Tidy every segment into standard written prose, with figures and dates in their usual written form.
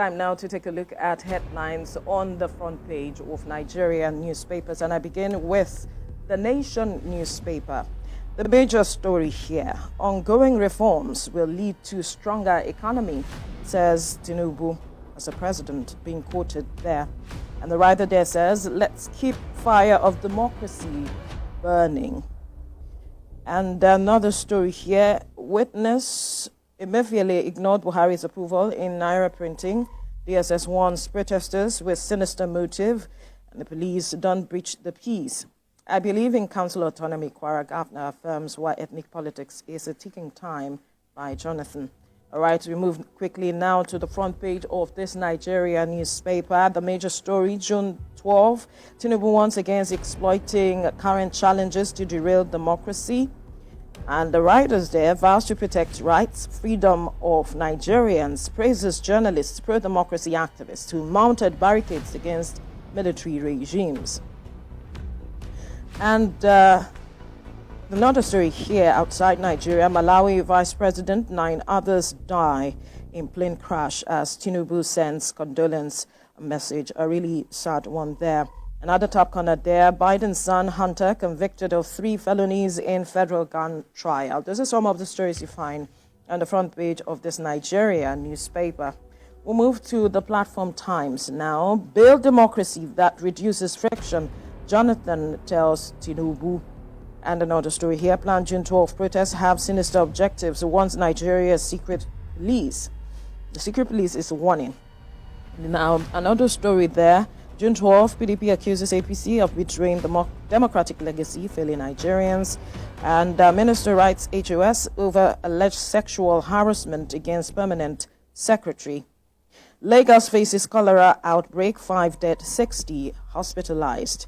time now to take a look at headlines on the front page of Nigerian newspapers, and I begin with the Nation newspaper. The major story here: ongoing reforms will lead to stronger economy, says Tinubu as a president, being quoted there. And the writer there says, let's keep fire of democracy burning. And another story here: witness Emefiele ignored Buhari's approval in Naira printing. DSS warns protesters with sinister motive, and the police don't breach the peace. I believe in council autonomy, Kwara governor affirms why ethnic politics is a ticking time, by Jonathan. All right, we move quickly now to the front page of this Nigeria newspaper. The major story, June 12, Tinubu once again is exploiting current challenges to derail democracy. And the writers there vows to protect rights, freedom of Nigerians, praises journalists, pro-democracy activists who mounted barricades against military regimes. And another story here outside Nigeria: Malawi Vice President, 9 others die in plane crash as Tinubu sends condolence message. A really sad one there. Another top corner there: Biden's son Hunter convicted of 3 felonies in federal gun trial. Those are some of the stories you find on the front page of this Nigeria newspaper. We'll move to the Platform Times now. Build democracy that reduces friction, Jonathan tells Tinubu. And another story here: planned June 12 protests have sinister objectives, warns Nigeria's secret police. The secret police is warning. Now, another story there: June 12, PDP accuses APC of betraying the democratic legacy, failing Nigerians. And Minister writes HOS over alleged sexual harassment against permanent secretary. Lagos faces cholera outbreak, 5 dead, 60 hospitalized.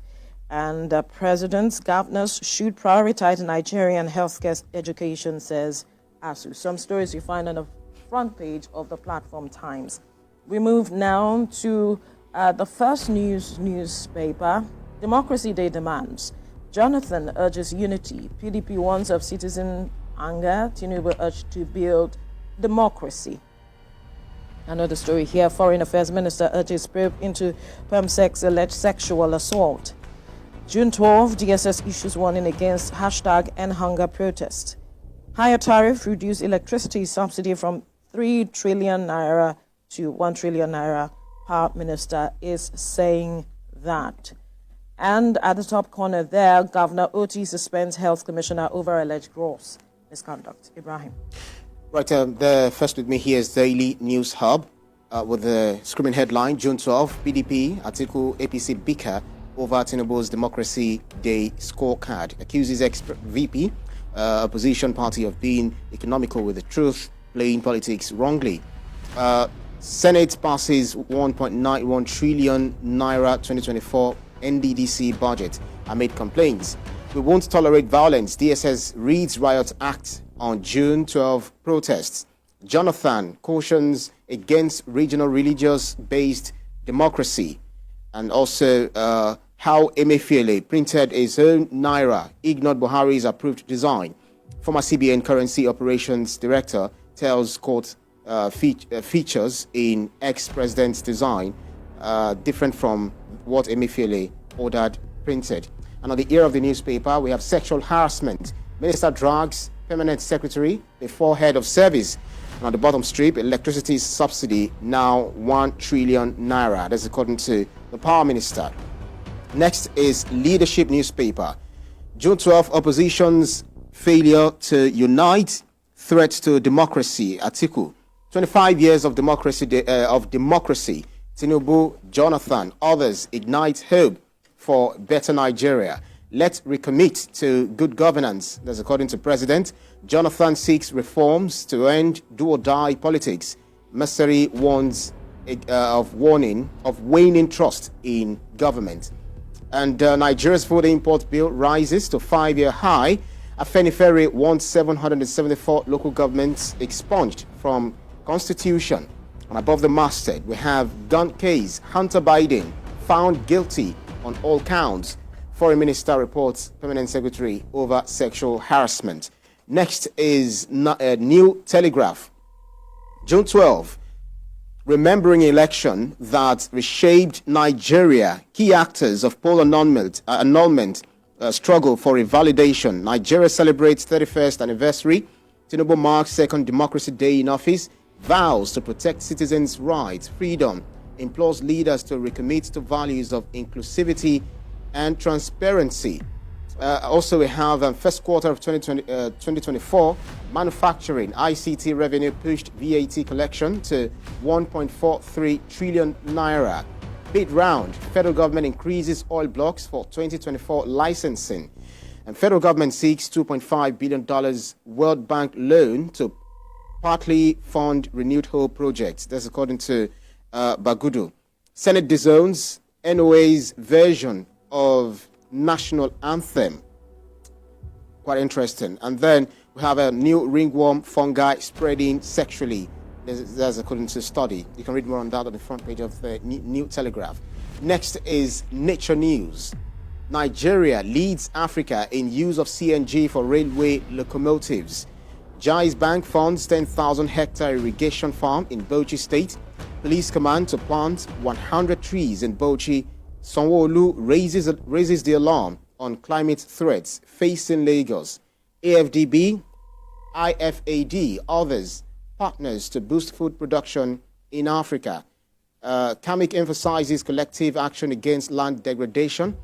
And presidents, governors should prioritize Nigerian healthcare education, says ASU. Some stories you find on the front page of the Platform Times. We move now to the First News newspaper. Democracy Day demands. Jonathan urges unity. PDP warns of citizen anger. Tinubu urged to build democracy. Another story here: Foreign Affairs Minister urges probe into PERMSEC's alleged sexual assault. June 12, DSS issues warning against #EndHunger protest. Higher tariff reduce electricity subsidy from 3 trillion naira to 1 trillion naira. Power Minister is saying that. And at the top corner there, Governor Oti suspends Health Commissioner over alleged gross misconduct. Ibrahim. Right, the first with me here is Daily News Hub with the screaming headline: June 12, PDP, Atiku, APC bicker over Tinubu's Democracy Day scorecard. Accuses ex-VP, opposition party, of being economical with the truth, playing politics wrongly. Senate passes 1.91 trillion naira 2024 NDDC budget amid complaints. We won't tolerate violence. DSS reads riot act on June 12 protests. Jonathan cautions against regional religious-based democracy. And also how Emefiele printed his own naira, ignored Buhari's approved design. Former CBN Currency Operations Director tells court features in ex-president's design different from what Emefiele ordered printed. And on the ear of the newspaper, we have sexual harassment. Minister drags permanent secretary before head of service. And on the bottom strip, electricity subsidy now 1 trillion naira. That's according to the Power Minister. Next is Leadership newspaper. June 12, opposition's failure to unite, threat to democracy. Atiku, 25 years of democracy. Tinubu, Jonathan, others ignite hope for better Nigeria. Let's recommit to good governance. That's according to President. Jonathan seeks reforms to end do-or-die politics. Masari warns of waning trust in government. And Nigeria's food import bill rises to 5-year high. Afenifere wants 774 local governments expunged from Constitution. And above the masthead, we have gun case. Hunter Biden found guilty on all counts. Foreign Minister reports Permanent Secretary over sexual harassment. Next is New Telegraph. June 12. remembering election that reshaped Nigeria. Key actors of poll annulment struggle for revalidation. Nigeria celebrates 31st anniversary. Tinubu marks second Democracy Day in office. Vows to protect citizens' rights, freedom. Implores leaders to recommit to values of inclusivity and transparency. Also, we have first quarter of 2024, manufacturing, ICT revenue pushed VAT collection to 1.43 trillion naira. Bid round, federal government increases oil blocks for 2024 licensing. And federal government seeks $2.5 billion World Bank loan to partly fund renewed hope projects. That's according to Bagudu. Senate disowns NOA's version of national anthem. Quite interesting. And then we have a new ringworm fungi spreading sexually. That's according to study. You can read more on that on the front page of the New Telegraph. Next is Nature News. Nigeria leads Africa in use of CNG for railway locomotives. Jais Bank funds 10,000 hectare irrigation farm in Bauchi State. Police command to plant 100 trees in Bauchi. Sanwo-Olu raises the alarm on climate threats facing Lagos. AFDB, IFAD, others, partners to boost food production in Africa. CAMIC emphasizes collective action against land degradation.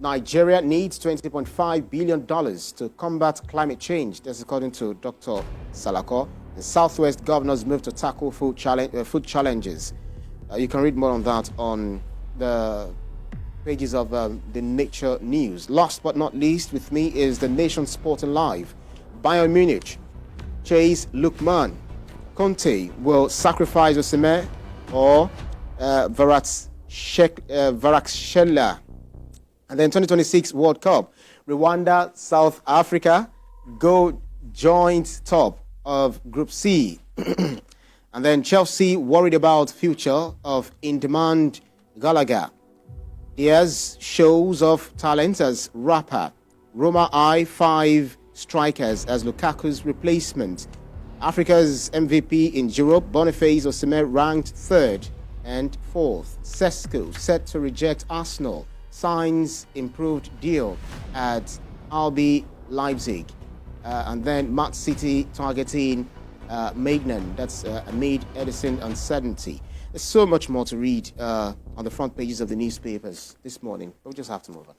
Nigeria needs $20.5 billion to combat climate change. That's according to Dr. Salako. The Southwest governors move to tackle food challenges. You can read more on that on the pages of the Nature News. Last but not least with me is the Nation Sporting Live. Bayern Munich chase Lukman. Conte will sacrifice Osimhen or Varakshela. And then 2026 World Cup. Rwanda, South Africa go joint top of Group C. And then Chelsea worried about future of in-demand Gallagher. Diaz shows off talent as rapper. Roma eye 5 strikers as Lukaku's replacement. Africa's MVP in Europe, Boniface Osimhen ranked 3rd and 4th. Sesko set to reject Arsenal. Signs improved deal at RB Leipzig. And then Man City targeting Maignan. That's amid Edison uncertainty. There's so much more to read on the front pages of the newspapers this morning, but we just have to move on.